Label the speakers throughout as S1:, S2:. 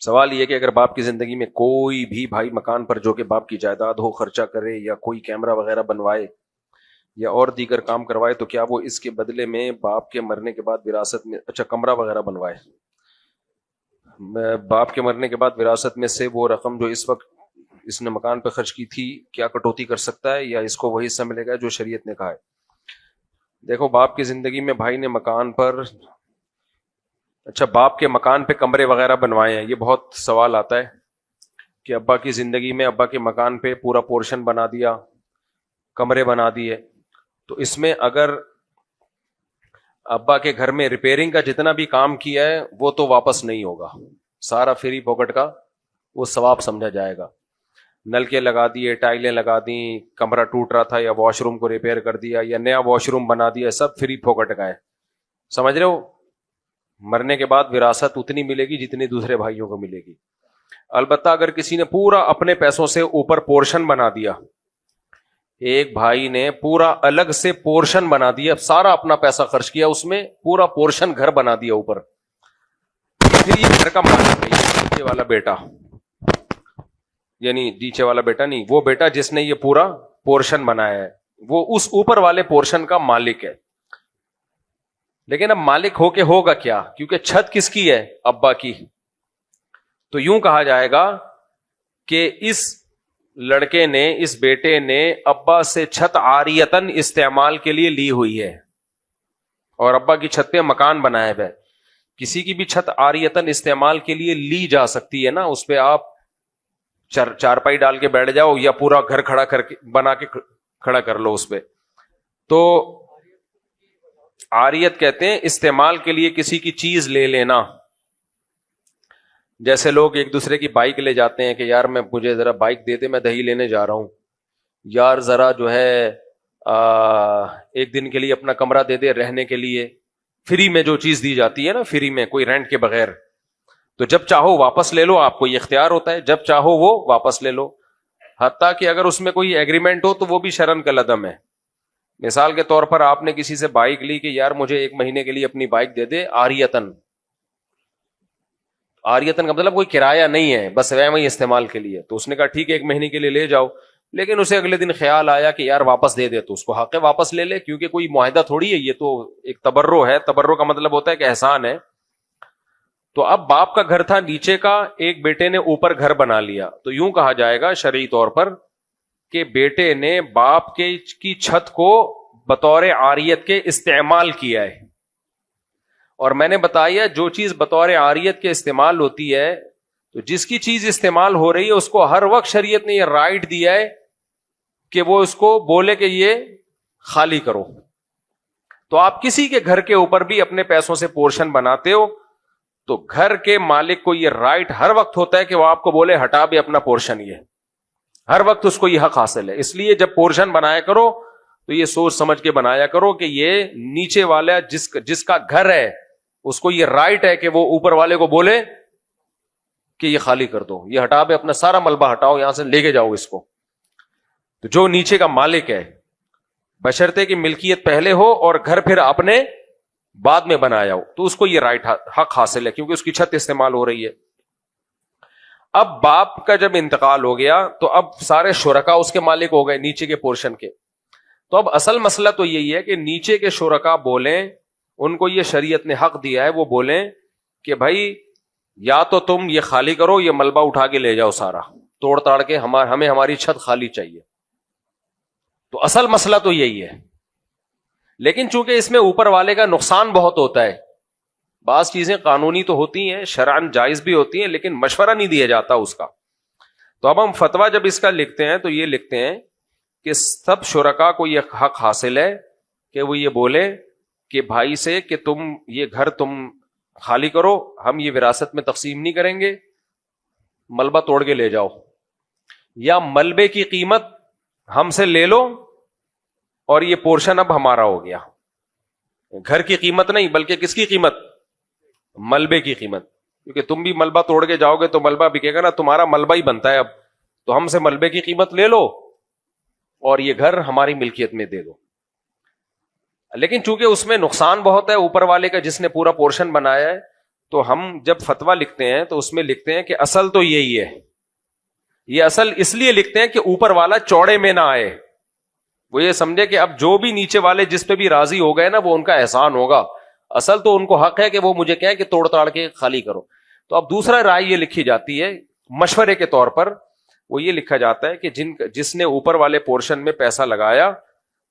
S1: سوال یہ کہ اگر باپ کی زندگی میں کوئی بھی بھائی مکان پر جو کہ باپ کی جائیداد ہو خرچہ کرے یا کوئی کیمرہ وغیرہ بنوائے یا اور دیگر کام کروائے تو کیا وہ اس کے بدلے میں باپ کے مرنے کے بعد وراثت میں کمرہ وغیرہ بنوائے، باپ کے مرنے کے بعد وراثت میں سے وہ رقم جو اس وقت اس نے مکان پہ خرچ کی تھی کیا کٹوتی کر سکتا ہے یا اس کو وہی حصہ ملے گا جو شریعت نے کہا ہے؟ دیکھو، باپ کی زندگی میں بھائی نے مکان پر باپ کے مکان پہ کمرے وغیرہ بنوائے ہیں، یہ بہت سوال آتا ہے کہ ابا کی زندگی میں ابا کے مکان پہ پورا پورشن بنا دیا، کمرے بنا دیے، تو اس میں اگر ابا کے گھر میں ریپیئرنگ کا جتنا بھی کام کیا ہے وہ تو واپس نہیں ہوگا، سارا فری پاکٹ کا وہ ثواب سمجھا جائے گا۔ نلکے لگا دیے، ٹائلیں لگا دیں، کمرہ ٹوٹ رہا تھا یا واش روم کو ریپیئر کر دیا یا نیا واش روم بنا دیا، سب فری پاکٹ کا ہے، سمجھ رہے ہو؟ مرنے کے بعد وراثت اتنی ملے گی جتنی دوسرے بھائیوں کو ملے گی۔ البتہ اگر کسی نے پورا اپنے پیسوں سے اوپر پورشن بنا دیا، ایک بھائی نے پورا الگ سے پورشن بنا دیا، سارا اپنا پیسہ خرچ کیا اس میں، پورا پورشن گھر بنا دیا اوپر، پھر یہ گھر کا مالک نہیں، نیچے والا بیٹا، یعنی نیچے والا بیٹا نہیں، وہ بیٹا جس نے یہ پورا پورشن بنایا ہے وہ اس اوپر والے پورشن کا مالک ہے۔ لیکن اب مالک ہو کے ہوگا کیا؟ کیونکہ چھت کس کی ہے؟ ابا کی۔ تو یوں کہا جائے گا کہ اس لڑکے نے، اس بیٹے نے ابا سے چھت عاریتن استعمال کے لیے لی ہوئی ہے، اور ابا کی چھت پہ مکان بنایا ہے۔ کسی کی بھی چھت عاریتن استعمال کے لیے لی جا سکتی ہے نا، اس پہ آپ چارپائی ڈال کے بیٹھ جاؤ یا پورا گھر کھڑا کر کے بنا کے کھڑا کر لو اس پہ۔ تو عاریت کہتے ہیں استعمال کے لیے کسی کی چیز لے لینا، جیسے لوگ ایک دوسرے کی بائک لے جاتے ہیں کہ یار مجھے ذرا بائک دے دے، میں دہی لینے جا رہا ہوں، یار ذرا جو ہے ایک دن کے لیے اپنا کمرہ دے دے رہنے کے لیے، فری میں جو چیز دی جاتی ہے نا، فری میں، کوئی رینٹ کے بغیر، تو جب چاہو واپس لے لو، آپ کو یہ اختیار ہوتا ہے، جب چاہو وہ واپس لے لو، حتیٰ کہ اگر اس میں کوئی ایگریمنٹ ہو تو وہ بھی شرعاً کالعدم ہے۔ مثال کے طور پر آپ نے کسی سے بائک لی کہ یار مجھے ایک مہینے کے لیے اپنی بائک دے دے عاریتن، عاریتن کا مطلب کوئی کرایہ نہیں ہے، بس وہی استعمال کے لیے، تو اس نے کہا ٹھیک ہے ایک مہینے کے لیے لے جاؤ، لیکن اسے اگلے دن خیال آیا کہ یار واپس دے دے، تو اس کو حق ہے واپس لے لے، کیونکہ کوئی معاہدہ تھوڑی ہے، یہ تو ایک تبرع ہے، تبرع کا مطلب ہوتا ہے کہ احسان ہے۔ تو اب باپ کا گھر تھا نیچے کا، ایک بیٹے نے اوپر گھر بنا لیا، تو یوں کہا جائے گا شرعی طور پر کہ بیٹے نے باپ کی چھت کو بطور عاریت کے استعمال کیا ہے، اور میں نے بتایا جو چیز بطور عاریت کے استعمال ہوتی ہے، تو جس کی چیز استعمال ہو رہی ہے اس کو ہر وقت شریعت نے یہ رائٹ دیا ہے کہ وہ اس کو بولے کہ یہ خالی کرو۔ تو آپ کسی کے گھر کے اوپر بھی اپنے پیسوں سے پورشن بناتے ہو تو گھر کے مالک کو یہ رائٹ ہر وقت ہوتا ہے کہ وہ آپ کو بولے ہٹا بھی اپنا پورشن، یہ ہر وقت اس کو یہ حق حاصل ہے۔ اس لیے جب پورشن بنایا کرو تو یہ سوچ سمجھ کے بنایا کرو کہ یہ نیچے والا جس کا گھر ہے اس کو یہ رائٹ ہے کہ وہ اوپر والے کو بولے کہ یہ خالی کر دو، یہ ہٹا بھی اپنا سارا ملبہ ہٹاؤ، یہاں سے لے کے جاؤ اس کو۔ تو جو نیچے کا مالک ہے بشرطے کہ ملکیت پہلے ہو اور گھر پھر آپ نے بعد میں بنایا ہو، تو اس کو یہ رائٹ حق حاصل ہے کیونکہ اس کی چھت استعمال ہو رہی ہے۔ اب باپ کا جب انتقال ہو گیا تو اب سارے شرکا اس کے مالک ہو گئے نیچے کے پورشن کے، تو اب اصل مسئلہ تو یہی ہے کہ نیچے کے شرکا بولیں، ان کو یہ شریعت نے حق دیا ہے، وہ بولیں کہ بھائی یا تو تم یہ خالی کرو، یہ ملبہ اٹھا کے لے جاؤ سارا توڑ تاڑ کے، ہمیں ہماری چھت خالی چاہیے۔ تو اصل مسئلہ تو یہی ہے، لیکن چونکہ اس میں اوپر والے کا نقصان بہت ہوتا ہے، بعض چیزیں قانونی تو ہوتی ہیں، شرعاً جائز بھی ہوتی ہیں، لیکن مشورہ نہیں دیا جاتا اس کا۔ تو اب ہم فتویٰ جب اس کا لکھتے ہیں تو یہ لکھتے ہیں کہ سب شرکا کو یہ حق حاصل ہے کہ وہ یہ بولے کہ بھائی سے کہ تم یہ گھر تم خالی کرو، ہم یہ وراثت میں تقسیم نہیں کریں گے، ملبہ توڑ کے لے جاؤ، یا ملبے کی قیمت ہم سے لے لو اور یہ پورشن اب ہمارا ہو گیا۔ گھر کی قیمت نہیں بلکہ کس کی قیمت؟ ملبے کی قیمت، کیونکہ تم بھی ملبہ توڑ کے جاؤ گے تو ملبہ بکے گا نا، تمہارا ملبہ ہی بنتا ہے اب، تو ہم سے ملبے کی قیمت لے لو اور یہ گھر ہماری ملکیت میں دے دو۔ لیکن چونکہ اس میں نقصان بہت ہے اوپر والے کا جس نے پورا پورشن بنایا ہے، تو ہم جب فتویٰ لکھتے ہیں تو اس میں لکھتے ہیں کہ اصل تو یہی ہے. یہ اصل اس لیے لکھتے ہیں کہ اوپر والا چوڑے میں نہ آئے. وہ یہ سمجھے کہ اب جو بھی نیچے والے جس پہ بھی راضی ہو گئے نا وہ ان کا احسان ہوگا. اصل تو ان کو حق ہے کہ وہ مجھے کہیں کہ توڑ تاڑ کے خالی کرو. تو اب دوسرا رائے یہ لکھی جاتی ہے مشورے کے طور پر, وہ یہ لکھا جاتا ہے کہ جس نے اوپر والے پورشن میں پیسہ لگایا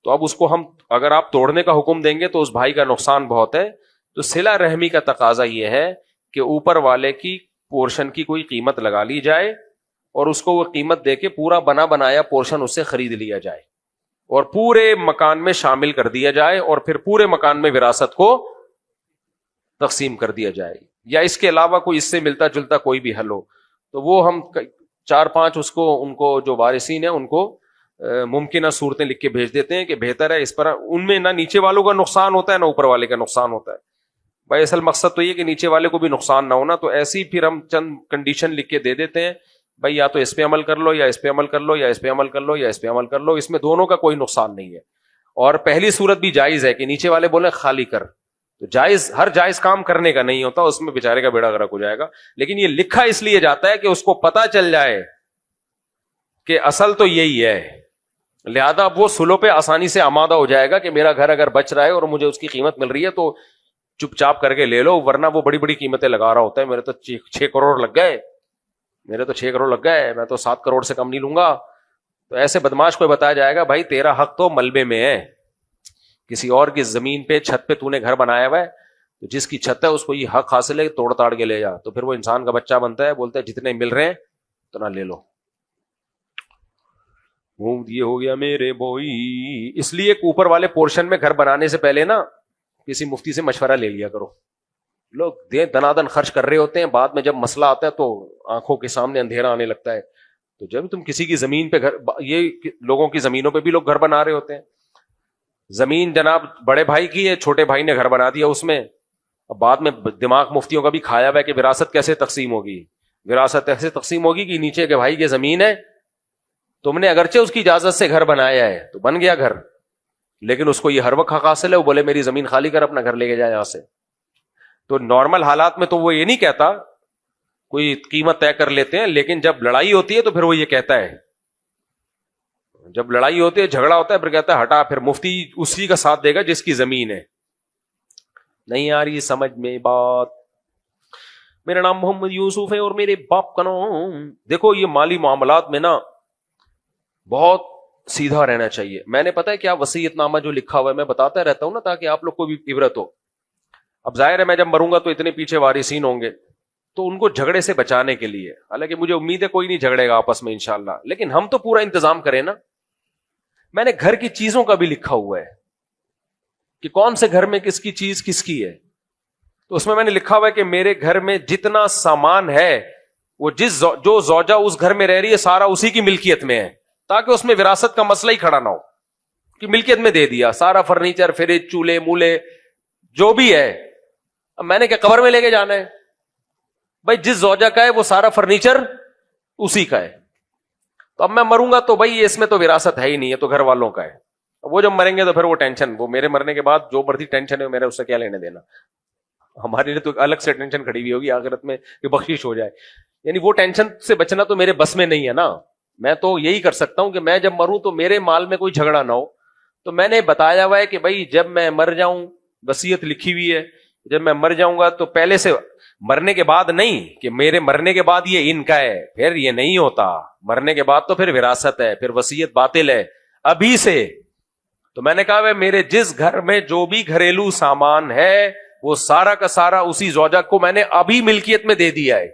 S1: تو اب اس کو ہم اگر آپ توڑنے کا حکم دیں گے تو اس بھائی کا نقصان بہت ہے. تو صلہ رحمی کا تقاضا یہ ہے کہ اوپر والے کی پورشن کی کوئی قیمت لگا لی جائے اور اس کو وہ قیمت دے کے پورا بنا بنایا پورشن اس سے خرید لیا جائے اور پورے مکان میں شامل کر دیا جائے اور پھر پورے مکان میں وراثت کو تقسیم کر دیا جائے. یا اس کے علاوہ کوئی اس سے ملتا جلتا کوئی بھی حل ہو تو وہ ہم 4-5 ان کو جو وارثین ہیں ان کو ممکنہ صورتیں لکھ کے بھیج دیتے ہیں کہ بہتر ہے اس پر. ان میں نہ نیچے والوں کا نقصان ہوتا ہے نہ اوپر والے کا نقصان ہوتا ہے. بھائی اصل مقصد تو یہ کہ نیچے والے کو بھی نقصان نہ ہونا, تو ایسی پھر ہم چند کنڈیشن لکھ کے دے دیتے ہیں بھائی یا تو اس پہ عمل کر لو یا اس پہ عمل کر لو یا اس پہ عمل کر لو یا اس پہ عمل کر لو, اس میں دونوں کا کوئی نقصان نہیں ہے. اور پہلی صورت بھی جائز ہے کہ نیچے والے بولیں خالی کر, تو جائز ہر جائز کام کرنے کا نہیں ہوتا, اس میں بیچارے کا بیڑا غرق ہو جائے گا. لیکن یہ لکھا اس لیے جاتا ہے کہ اس کو پتا چل جائے کہ اصل تو یہی ہے, لہذا اب وہ سلو پہ آسانی سے آمادہ ہو جائے گا کہ میرا گھر اگر بچ رہا ہے اور مجھے اس کی قیمت مل رہی ہے تو چپ چاپ کر کے لے لو, ورنہ وہ بڑی بڑی قیمتیں لگا رہا ہوتا ہے. میرے تو 6 کروڑ لگ گئے, میں تو 7 کروڑ سے کم نہیں لوں گا. تو ایسے بدماش کو بتایا جائے گا بھائی تیرا حق تو ملبے میں ہے, کسی اور کی زمین پہ چھت پہ تو نے گھر بنایا ہوا ہے, تو جس کی چھت ہے اس کو یہ حق حاصل ہے توڑ تاڑ کے لے جا. تو پھر وہ انسان کا بچہ بنتا ہے, بولتا ہے جتنے مل رہے ہیں اتنا لے لو. یہ ہو گیا میرے بوئی. اس لیے اوپر والے پورشن میں گھر بنانے سے پہلے نا کسی مفتی سے مشورہ لے لیا کرو. لوگ دنادن خرچ کر رہے ہوتے ہیں, بعد میں جب مسئلہ آتا ہے تو آنکھوں کے سامنے اندھیرا آنے لگتا ہے. تو جب تم کسی کی زمین پہ گھر, یہ لوگوں کی زمینوں پہ بھی لوگ گھر بنا رہے ہوتے ہیں. زمین جناب بڑے بھائی کی ہے, چھوٹے بھائی نے گھر بنا دیا اس میں. اب بعد میں دماغ مفتیوں کا بھی کھایا ہوا ہے کہ وراثت کیسے تقسیم ہوگی. وراثت ایسے تقسیم ہوگی کہ نیچے کے بھائی کی زمین ہے, تم نے اگرچہ اس کی اجازت سے گھر بنایا ہے تو بن گیا گھر, لیکن اس کو یہ ہر وقت حق حاصل ہے, وہ بولے میری زمین خالی کر, اپنا گھر لے کے جائے یہاں سے. تو نارمل حالات میں تو وہ یہ نہیں کہتا, کوئی قیمت طے کر لیتے ہیں, لیکن جب لڑائی ہوتی ہے تو پھر وہ یہ کہتا ہے, جب لڑائی ہوتی ہے جھگڑا ہوتا ہے پھر کہتا ہے ہٹا, پھر مفتی اسی کا ساتھ دے گا جس کی زمین ہے. نہیں آ رہی سمجھ میں بات. میرا نام محمد یوسف ہے اور میرے باپ کا نام. دیکھو یہ مالی معاملات میں نا بہت سیدھا رہنا چاہیے. میں نے پتا ہے کیا وصیت نامہ جو لکھا ہوا ہے میں بتاتا رہتا ہوں نا تاکہ آپ لوگ کو بھی عبرت ہو. اب ظاہر ہے میں جب مروں گا تو اتنے پیچھے وارثین ہوں گے, تو ان کو جھگڑے سے بچانے کے لیے, حالانکہ مجھے امید ہے کوئی نہیں جھگڑے گا آپس میں انشاءاللہ, لیکن ہم تو پورا انتظام کریں نا. میں نے گھر کی چیزوں کا بھی لکھا ہوا ہے کہ کون سے گھر میں کس کی چیز کس کی ہے. تو اس میں نے لکھا ہوا ہے کہ میرے گھر میں جتنا سامان ہے وہ جو زوجہ اس گھر میں رہ رہی ہے سارا اسی کی ملکیت میں ہے, تاکہ اس میں وراثت کا مسئلہ ہی کھڑا نہ ہو کہ ملکیت میں دے دیا سارا فرنیچر, فریج, چولہے مولے جو بھی ہے. اب میں نے کیا قبر میں لے کے جانا ہے؟ بھائی جس زوجہ کا ہے وہ سارا فرنیچر اسی کا ہے. تو اب میں مروں گا تو بھائی اس میں تو وراثت ہے ہی نہیں ہے, تو گھر والوں کا ہے. وہ جب مریں گے تو پھر وہ ٹینشن, وہ میرے مرنے کے بعد جو بڑھتی ٹینشن ہے میرے اس سے کیا لینے دینا. ہمارے لیے تو الگ سے ٹینشن کھڑی ہوئی ہوگی آخرت میں کہ بخشش ہو جائے. یعنی وہ ٹینشن سے بچنا تو میرے بس میں نہیں ہے نا. میں تو یہی کر سکتا ہوں کہ میں جب مروں تو میرے مال میں کوئی جھگڑا نہ ہو. تو میں نے بتایا ہوا ہے کہ بھائی جب میں مر جاؤں, وصیت لکھی ہوئی ہے, جب میں مر جاؤں گا تو پہلے سے, مرنے کے بعد نہیں کہ میرے مرنے کے بعد یہ ان کا ہے, پھر یہ نہیں ہوتا. مرنے کے بعد تو پھر وراثت ہے, پھر وصیت باطل ہے ابھی سے. تو میں نے کہا میرے جس گھر میں جو بھی گھریلو سامان ہے وہ سارا کا سارا اسی زوجہ کو میں نے ابھی ملکیت میں دے دیا ہے.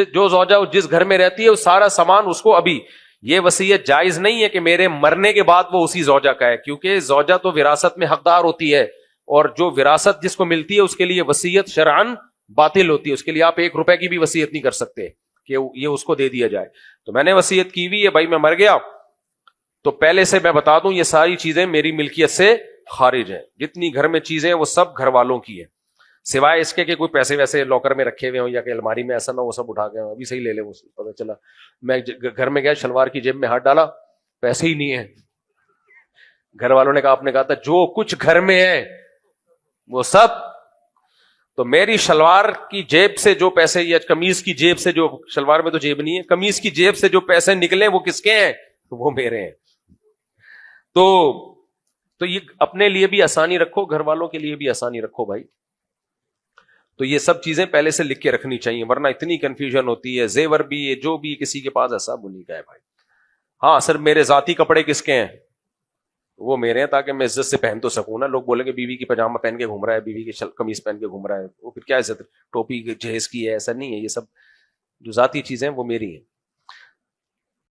S1: جو زوجہ جس گھر میں رہتی ہے وہ سارا سامان اس کو ابھی. یہ وصیت جائز نہیں ہے کہ میرے مرنے کے بعد وہ اسی زوجہ کا ہے, کیونکہ زوجہ تو وراثت میں حقدار ہوتی ہے, اور جو وراثت جس کو ملتی ہے اس کے لیے وصیت شرعن باطل ہوتی ہے. اس کے لیے آپ 1 روپے کی بھی وصیت نہیں کر سکتے کہ یہ اس کو دے دیا جائے. تو میں نے وصیت کی ہوئی ہے بھائی, میں مر گیا تو پہلے سے میں بتا دوں یہ ساری چیزیں میری ملکیت سے خارج ہیں. جتنی گھر میں چیزیں ہیں وہ سب گھر والوں کی ہے, سوائے اس کے کہ کوئی پیسے ویسے لاکر میں رکھے ہوئے ہوں یا کہ الماری میں, ایسا نہ وہ سب اٹھا کے ابھی صحیح لے لے. وہ پتہ چلا میں گھر میں گیا, شلوار کی جیب میں ہاتھ ڈالا, پیسے ہی نہیں ہے. گھر والوں نے کہا, آپ نے کہا تھا جو کچھ گھر میں ہے وہ سب تو میری شلوار کی جیب سے جو پیسے یا قمیض کی جیب سے جو, شلوار میں تو جیب نہیں ہے, قمیض کی جیب سے جو پیسے نکلے وہ کس کے ہیں؟ وہ میرے ہیں. تو یہ اپنے لیے بھی آسانی رکھو, گھر والوں کے لیے بھی آسانی رکھو بھائی. تو یہ سب چیزیں پہلے سے لکھ کے رکھنی چاہیے, ورنہ اتنی کنفیوژن ہوتی ہے. زیور بھی جو بھی کسی کے پاس ایسا بنی کا ہے بھائی. ہاں سر میرے ذاتی کپڑے کس کے ہیں؟ وہ میرے ہیں, تاکہ میں عزت سے پہن تو سکوں نا. لوگ بولیں گے بیوی کی پاجامہ پہن کے گھوم رہا ہے, بیوی کی قمیض پہن کے گھوم رہا ہے, وہ پھر کیا عزت؟ ٹوپی جہیز کی ہے, ایسا نہیں ہے. یہ سب جو ذاتی چیزیں وہ میری ہیں.